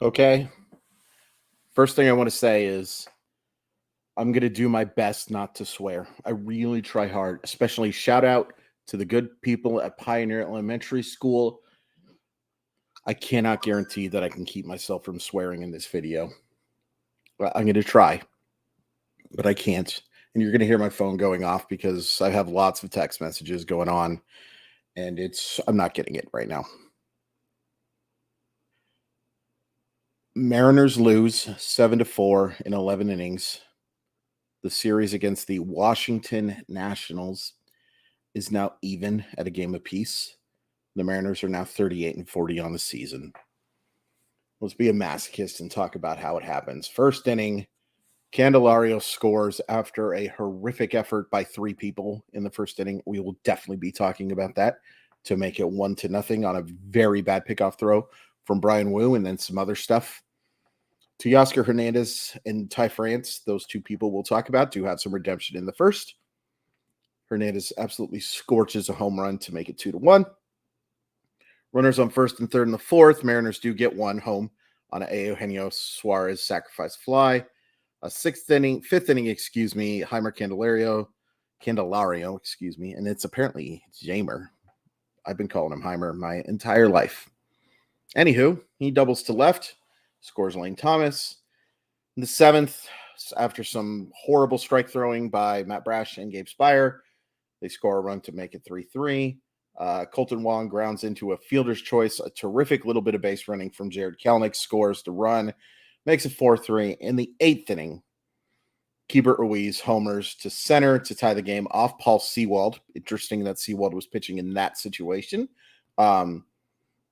Okay. First thing I want to say is I'm going to do my best not to swear. I really try hard, especially shout out to the good people at Pioneer Elementary School. I cannot guarantee that I can keep myself from swearing in this video. I'm going to try, but I can't. And you're going to hear my phone going off because I have lots of text messages going on and I'm not getting it right now. Mariners lose 7-4 in 11 innings. The series against the Washington Nationals is now even at a game apiece. The Mariners are now 38-40 on the season. Let's be a masochist and talk about how it happens. First inning, Candelario scores after a horrific effort by three people in the first inning. We will definitely be talking about that to make it 1-0 on a very bad pickoff throw from Brian Wu and then some other stuff. Teoscar Hernandez and Ty France, those two people we'll talk about, do have some redemption in the first. Hernandez absolutely scorches a home run to make it 2-1. Runners on first and third in the fourth. Mariners do get one home on an Eugenio Suarez sacrifice fly. A fifth inning, Heimer Candelario, and it's apparently Jamer. I've been calling him Heimer my entire life. Anywho, he doubles to left, scores Lane Thomas. In the seventh, after some horrible strike throwing by Matt Brash and Gabe Spire, they score a run to make it 3-3. Colton Wong grounds into a fielder's choice. A terrific little bit of base running from Jared Kelenic scores the run, makes it 4-3. In the eighth inning, Keibert Ruiz homers to center to tie the game off Paul Sewald. Interesting that Sewald was pitching in that situation. But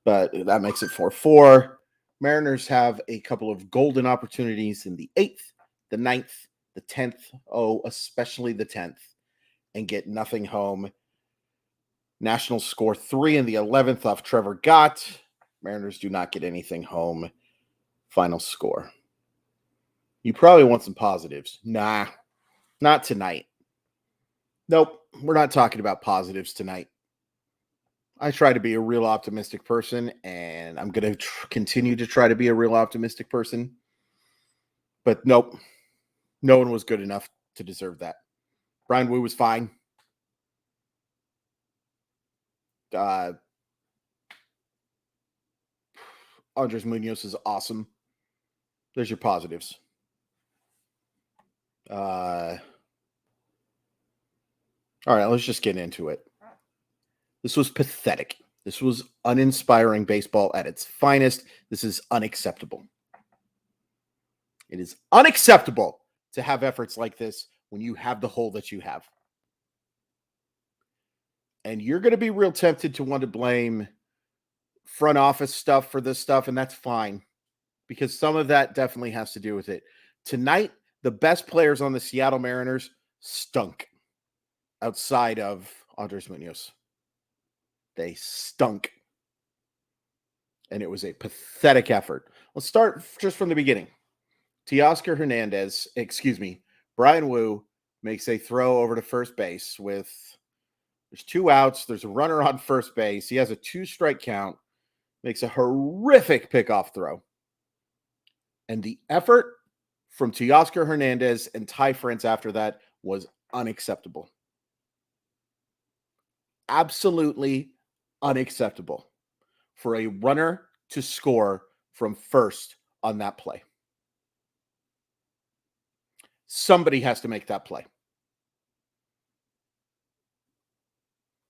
that makes it 4-4. Mariners have a couple of golden opportunities in the eighth, the ninth, the 10th. Oh, especially the 10th, and get nothing home. Nationals score 3 in the 11th off Trevor Gott. Mariners do not get anything home. Final score. You probably want some positives. Nah, not tonight. Nope, we're not talking about positives tonight. I try to be a real optimistic person, and I'm going to continue to try to be a real optimistic person. But nope, no one was good enough to deserve that. Brian Wu was fine. Andres Munoz is awesome. There's your positives. All right, let's just get into it. This was pathetic. This was uninspiring baseball at its finest. This is unacceptable. It is unacceptable to have efforts like this when you have the hole that you have. And you're going to be real tempted to want to blame front office stuff for this stuff, and that's fine because some of that definitely has to do with it. Tonight, the best players on the Seattle Mariners stunk outside of Andres Munoz. They stunk. And it was a pathetic effort. Let's start just from the beginning. Brian Wu makes a throw over to first base there's 2 outs. There's a runner on first base. He has a 2-strike count, makes a horrific pickoff throw. And the effort from Teoscar Hernandez and Ty France after that was unacceptable. Absolutely unacceptable for a runner to score from first on that play. Somebody has to make that play.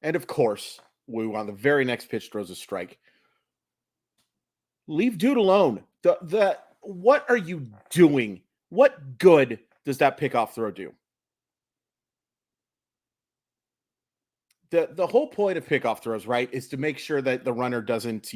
And of course, Wu on the very next pitch throws a strike. Leave dude alone. What are you doing? What good does that pickoff throw do? The whole point of pickoff throws, right, is to make sure that the runner doesn't,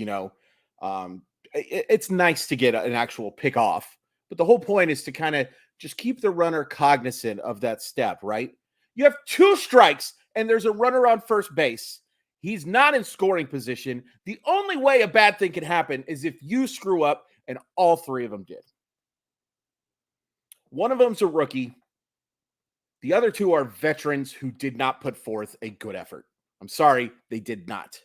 it's nice to get an actual pickoff, but the whole point is to kind of just keep the runner cognizant of that step, right? You have 2 strikes and there's a runner on first base. He's not in scoring position. The only way a bad thing can happen is if you screw up, and all 3 of them did. One of them's a rookie. The other 2 are veterans who did not put forth a good effort. I'm sorry, they did not.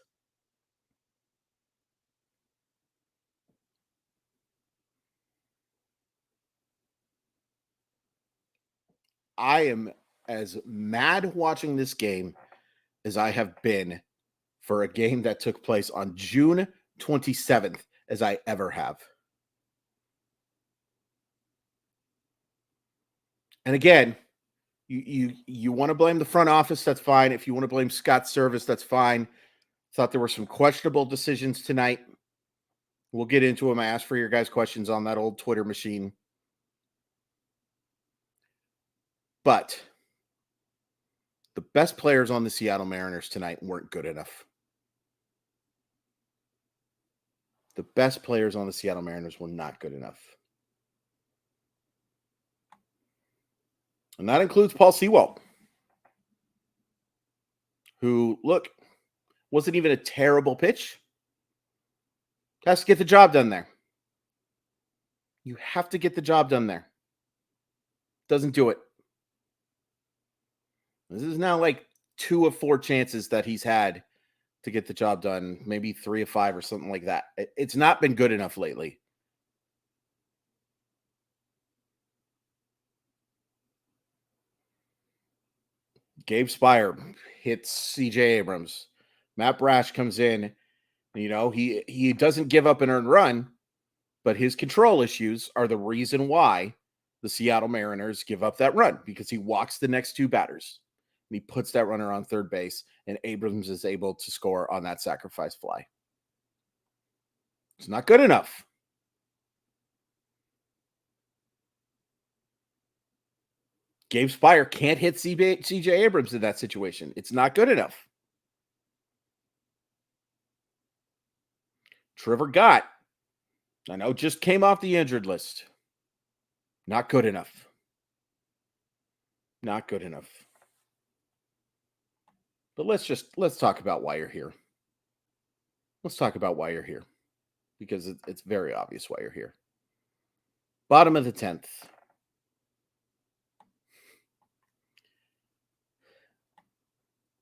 I am as mad watching this game as I have been for a game that took place on June 27th as I ever have. And again, you want to blame the front office, that's fine. If you want to blame Scott's service, that's fine. Thought there were some questionable decisions tonight. We'll get into them. I asked for your guys' questions on that old Twitter machine. But the best players on the Seattle Mariners tonight weren't good enough. The best players on the Seattle Mariners were not good enough. And that includes Paul Sewald, who, look, wasn't even a terrible pitch. Has to get the job done there. You have to get the job done there. Doesn't do it. This is now like 2 of 4 chances that he's had to get the job done, maybe 3 of 5 or something like that. It's not been good enough lately. Gabe Spire hits CJ Abrams. Matt Brash comes in. He doesn't give up an earned run, but his control issues are the reason why the Seattle Mariners give up that run, because he walks the next 2 batters. And he puts that runner on third base, and Abrams is able to score on that sacrifice fly. It's not good enough. Gabe Spire can't hit CJ Abrams in that situation. It's not good enough. Trevor Gott, I know, just came off the injured list. Not good enough. Not good enough. But let's talk about why you're here. Let's talk about why you're here, because it's very obvious why you're here. Bottom of the 10th.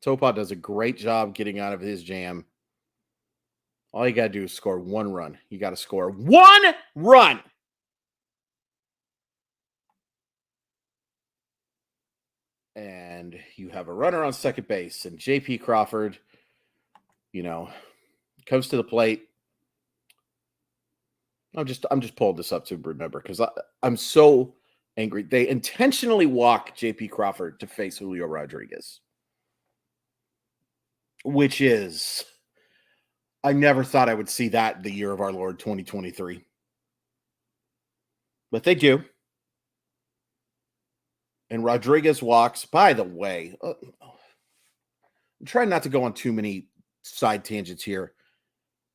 Topa does a great job getting out of his jam. All you got to do is score 1 run. You got to score 1 run. And you have a runner on second base, and JP Crawford, comes to the plate. I'm just pulling this up to remember, because I'm so angry. They intentionally walk JP Crawford to face Julio Rodriguez, which is, I never thought I would see that the year of our Lord 2023. But they do. And Rodriguez walks. By the way, I'm trying not to go on too many side tangents here.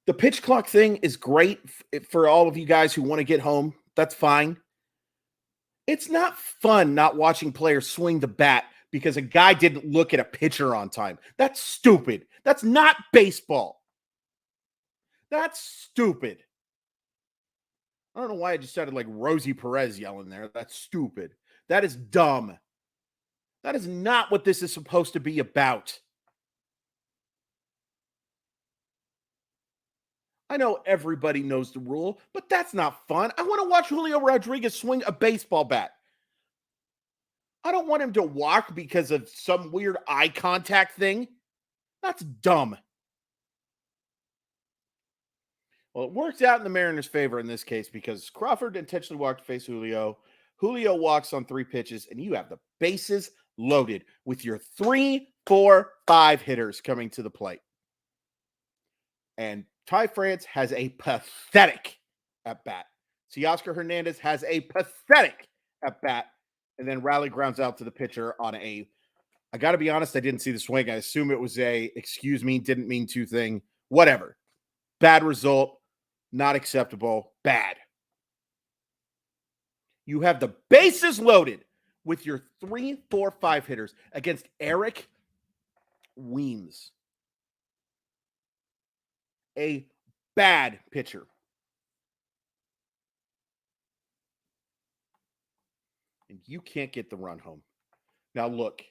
The pitch clock thing is great for all of you guys who want to get home. That's fine. It's not fun not watching players swing the bat because a guy didn't look at a pitcher on time. That's stupid. That's not baseball. That's stupid. I don't know why I just sounded like Rosie Perez yelling there. That's stupid. That is dumb. That is not what this is supposed to be about. I know everybody knows the rule, but that's not fun. I want to watch Julio Rodriguez swing a baseball bat. I don't want him to walk because of some weird eye contact thing. That's dumb. Well, it worked out in the Mariners' favor in this case, because Crawford intentionally walked to face Julio. Julio walks on 3 pitches, and you have the bases loaded with your 3, 4, 5 hitters coming to the plate. And Ty France has a pathetic at bat. Teoscar Hernandez has a pathetic at bat. And then Riley grounds out to the pitcher on I got to be honest, I didn't see the swing. I assume it was excuse me, didn't mean to thing. Whatever. Bad result. Not acceptable. Bad. You have the bases loaded with your 3, 4, 5 hitters against Eric Weems, a bad pitcher. And you can't get the run home. Now, look,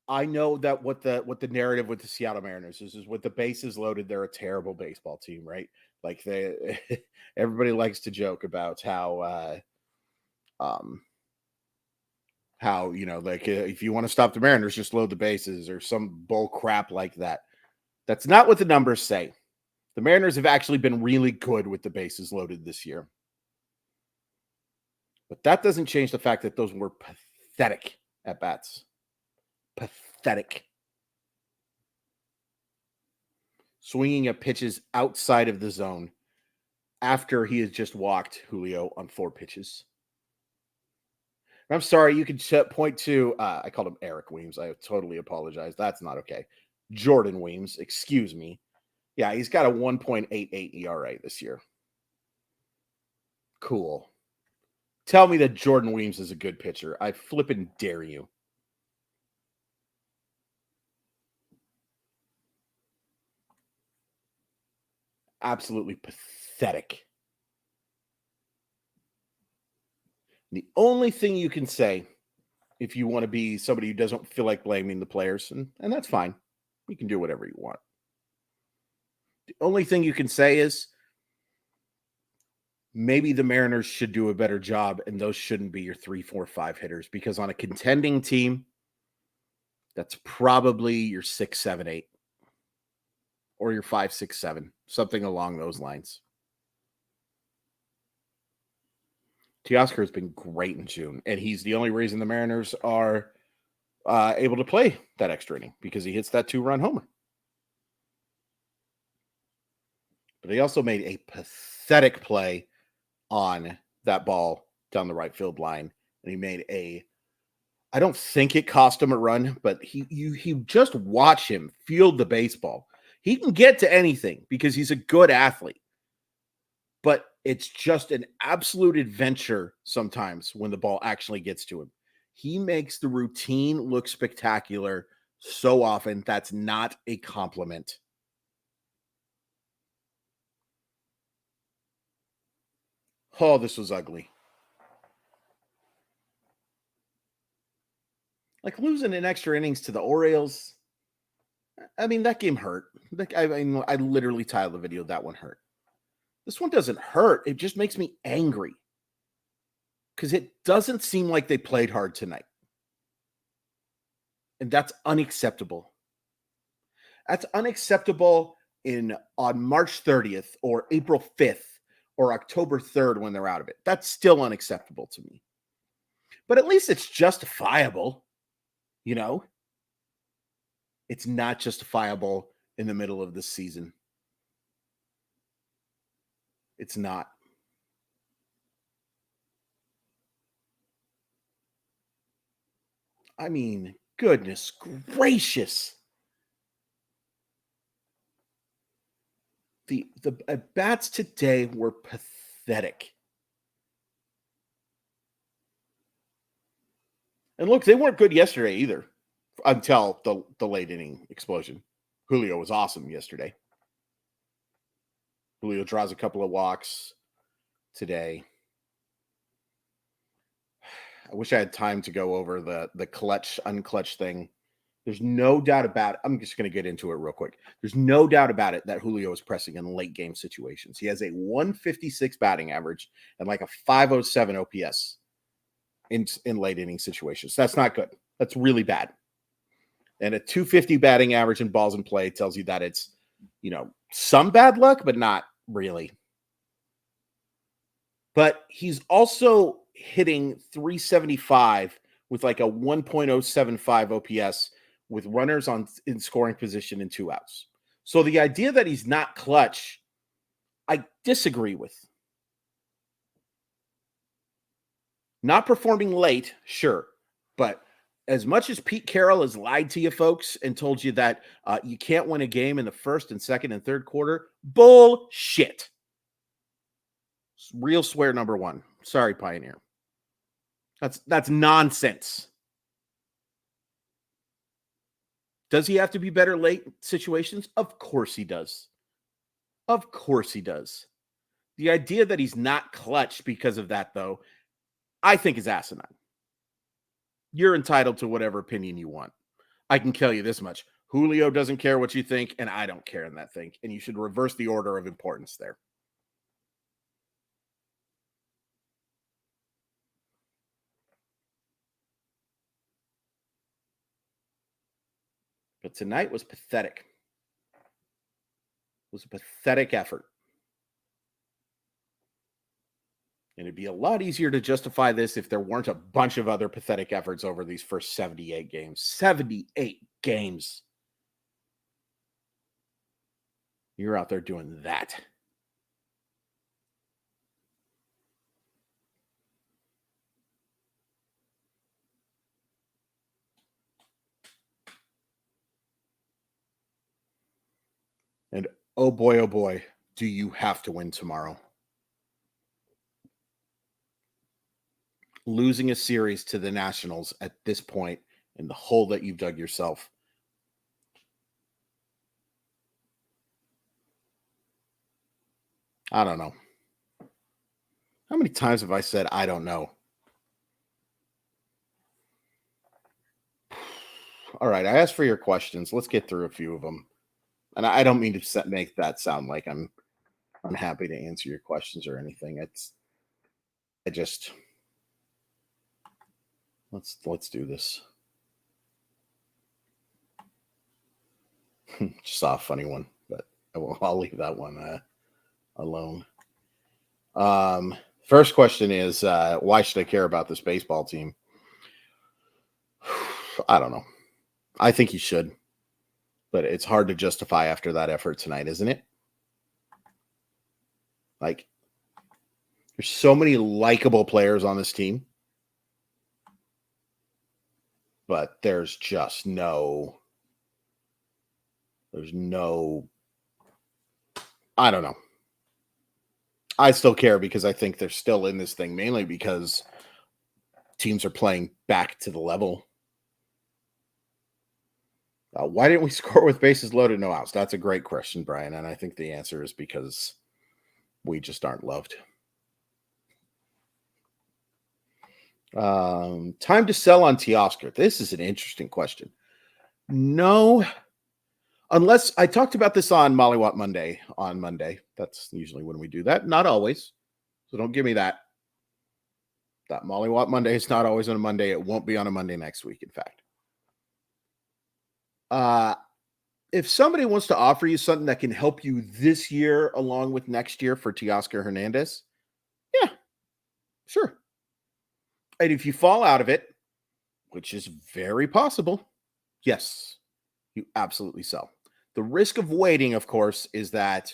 I know that what the narrative with the Seattle Mariners is with the bases loaded, they're a terrible baseball team, right? Like everybody likes to joke about how how, like if you want to stop the Mariners, just load the bases or some bull crap like that. That's not what the numbers say. The Mariners have actually been really good with the bases loaded this year. But that doesn't change the fact that those were pathetic at bats. Pathetic. Swinging at pitches outside of the zone after he has just walked Julio on 4 pitches. I'm sorry, you could point to, I called him Eric Weems. I totally apologize. That's not okay. Jordan Weems, excuse me. Yeah, he's got a 1.88 ERA this year. Cool. Tell me that Jordan Weems is a good pitcher. I flippin' dare you. Absolutely pathetic. The only thing you can say, if you want to be somebody who doesn't feel like blaming the players, and that's fine. You can do whatever you want. The only thing you can say is maybe the Mariners should do a better job, and those shouldn't be your 3, 4, 5 hitters, because on a contending team, that's probably your 6, 7, 8, or your 5, 6, 7, something along those lines. Teoscar has been great in June, and he's the only reason the Mariners are able to play that extra inning, because he hits that 2-run homer. But he also made a pathetic play on that ball down the right field line, and he made I don't think it cost him a run, but he just watch him field the baseball. He can get to anything because he's a good athlete, but it's just an absolute adventure sometimes when the ball actually gets to him. He makes the routine look spectacular so often. That's not a compliment. Oh, this was ugly. Like losing in extra innings to the Orioles. I mean, that game hurt. I literally titled the video, that one hurt. This one doesn't hurt. It just makes me angry. Because it doesn't seem like they played hard tonight. And that's unacceptable. That's unacceptable on March 30th or April 5th or October 3rd when they're out of it. That's still unacceptable to me. But at least it's justifiable, It's not justifiable in the middle of the season. It's not. I mean, goodness gracious. The at-bats today were pathetic. And look, they weren't good yesterday either until the late inning explosion. Julio was awesome yesterday. Julio draws a couple of walks today. I wish I had time to go over the clutch, unclutch thing. There's no doubt about it. I'm just going to get into it real quick. There's no doubt about it that Julio is pressing in late game situations. He has a 156 batting average and like a 507 OPS in late inning situations. That's not good. That's really bad. And a 250 batting average in balls in play tells you that it's, some bad luck, but not really. But he's also hitting 375 with like a 1.075 OPS with runners in scoring position and 2 outs. So the idea that he's not clutch, I disagree with. Not performing late, sure. But as much as Pete Carroll has lied to you folks and told you that you can't win a game in the first and second and third quarter, bullshit. Real swear number 1. Sorry, Pioneer. That's nonsense. Does he have to be better late situations? Of course he does. Of course he does. The idea that he's not clutch because of that, though, I think is asinine. You're entitled to whatever opinion you want. I can tell you this much. Julio doesn't care what you think, and I don't care in that thing. And you should reverse the order of importance there. But tonight was pathetic. It was a pathetic effort. And it'd be a lot easier to justify this if there weren't a bunch of other pathetic efforts over these first 78 games. 78 games. You're out there doing that. And oh boy, do you have to win tomorrow. Losing a series to the Nationals at this point in the hole that you've dug yourself. I don't know. How many times have I said, I don't know? All right, I asked for your questions. Let's get through a few of them. And I don't mean to make that sound like I'm happy to answer your questions or anything. Let's do this. Just saw a funny one, but I'll leave that one alone. First question is, why should I care about this baseball team? I don't know. I think you should, but it's hard to justify after that effort tonight, isn't it? Like, there's so many likable players on this team, but there's no, I don't know. I still care because I think they're still in this thing, mainly because teams are playing back to the level. Why didn't we score with bases loaded, no outs? That's a great question, Brian. And I think the answer is because we just aren't loved. Time to sell on Teoscar. This is an interesting question. No, unless I talked about this on Mollywop Monday on Monday. That's usually when we do that. Not always. So don't give me that. That Mollywop Monday is not always on a Monday. It won't be on a Monday next week, in fact. If somebody wants to offer you something that can help you this year along with next year for Teoscar Hernandez, yeah, sure. And if you fall out of it, which is very possible, yes, you absolutely sell. The risk of waiting, of course, is that,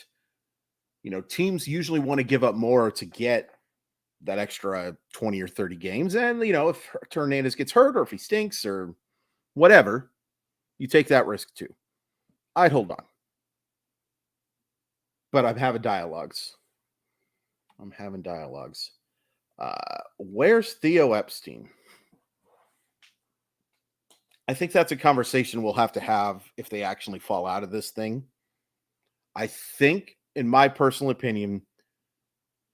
teams usually want to give up more to get that extra 20 or 30 games. And, if Hernandez gets hurt or if he stinks or whatever, you take that risk too. I'd hold on. But I'm having dialogues. Where's Theo Epstein? I think that's a conversation we'll have to have if they actually fall out of this thing. I think, in my personal opinion,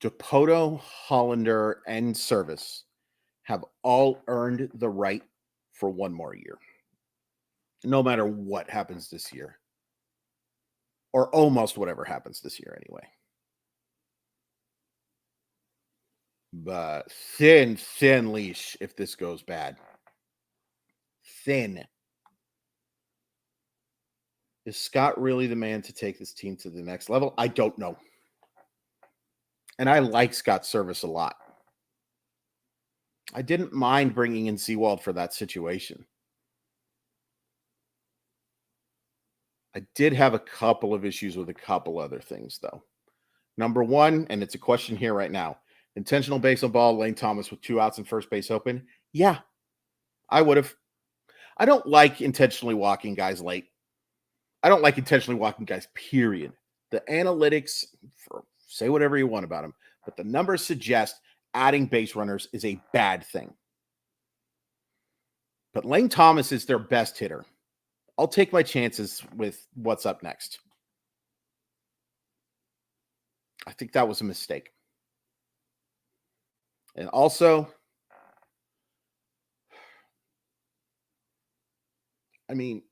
Dipoto, Hollander, and Service have all earned the right for one more year, no matter what happens this year, or almost whatever happens this year anyway. But thin leash if this goes bad. Thin. Is Scott really the man to take this team to the next level? I don't know. And I like Scott's service a lot. I didn't mind bringing in Seawald for that situation. I did have a couple of issues with a couple other things, though. Number one, and it's a question here right now, intentional base on ball, Lane Thomas with 2 outs and first base open. Yeah, I would have. I don't like intentionally walking guys late. I don't like intentionally walking guys, period. The analytics, say whatever you want about them, but the numbers suggest adding base runners is a bad thing. But Lane Thomas is their best hitter. I'll take my chances with what's up next. I think that was a mistake. And also, I mean,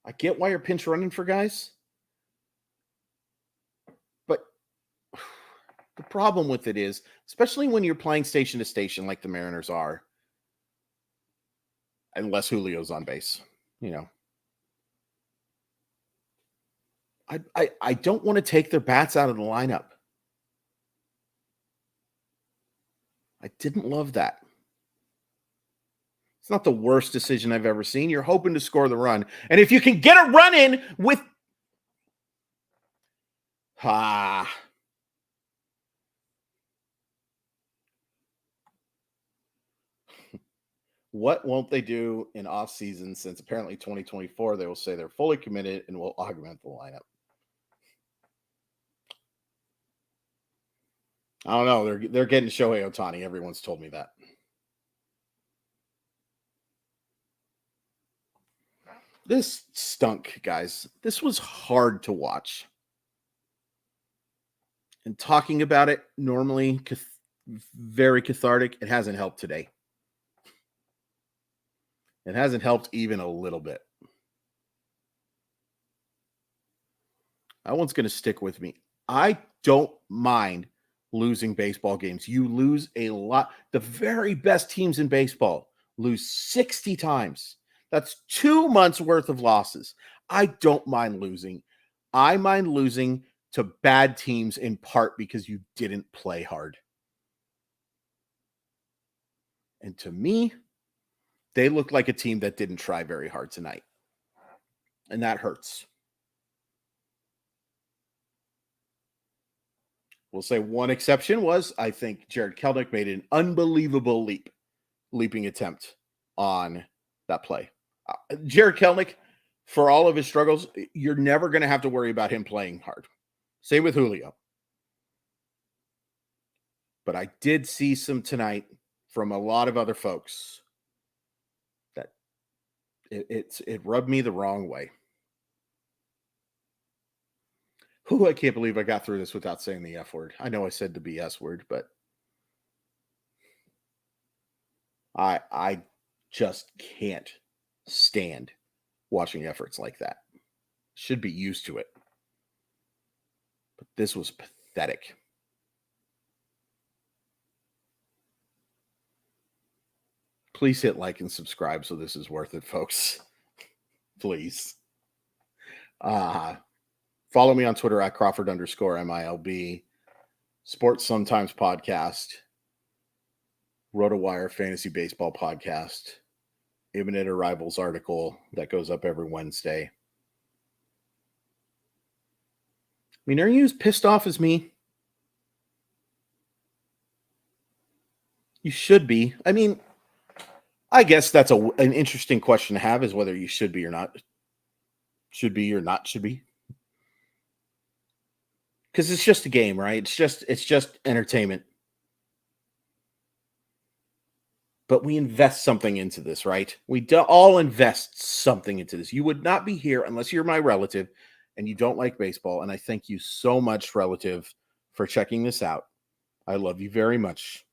I get why you're pinch running for guys, but the problem with it is, especially when you're playing station to station like the Mariners are, unless Julio's on base, you know, I don't want to take their bats out of the lineup. I didn't love that. It's not the worst decision I've ever seen. You're hoping to score the run. And if you can get a run in with what won't they do in off season, since apparently 2024 they will say they're fully committed and will augment the lineup. I don't know. They're getting Shohei Ohtani. Everyone's told me that. This stunk, guys. This was hard to watch. And talking about it normally very cathartic. It hasn't helped today. It hasn't helped even a little bit. That one's going to stick with me. I don't mind losing baseball games. You lose a lot. The very best teams in baseball lose 60 times. That's 2 months worth of losses. I don't mind losing. I mind losing to bad teams in part because you didn't play hard. And to me, they look like a team that didn't try very hard tonight. And that hurts. We'll say one exception was, I think, Jared Kelnick made an unbelievable leaping attempt on that play. Jared Kelnick, for all of his struggles, you're never going to have to worry about him playing hard. Same with Julio. But I did see some tonight from a lot of other folks that it rubbed me the wrong way. I can't believe I got through this without saying the F word. I know I said the BS word, but I just can't stand watching efforts like that. Should be used to it. But this was pathetic. Please hit like and subscribe so this is worth it, folks. Please. Follow me on Twitter at Crawford_MILB. Sports Sometimes Podcast. RotoWire Fantasy Baseball Podcast. Eliminator Rivals article that goes up every Wednesday. I mean, are you as pissed off as me? You should be. I mean, I guess that's an interesting question to have, is whether you should be or not. Should be or not should be. Because it's just a game, right? It's just entertainment. But we invest something into this, right? We all invest something into this. You would not be here unless you're my relative and you don't like baseball. And I thank you so much, relative, for checking this out. I love you very much.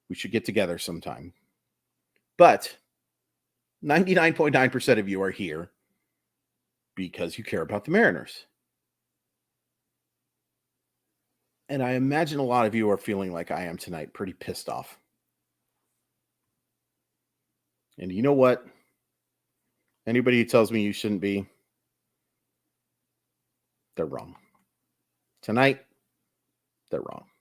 We should get together sometime. But 99.9% of you are here because you care about the Mariners. And I imagine a lot of you are feeling like I am tonight, pretty pissed off. And you know what? Anybody who tells me you shouldn't be, they're wrong. Tonight, they're wrong.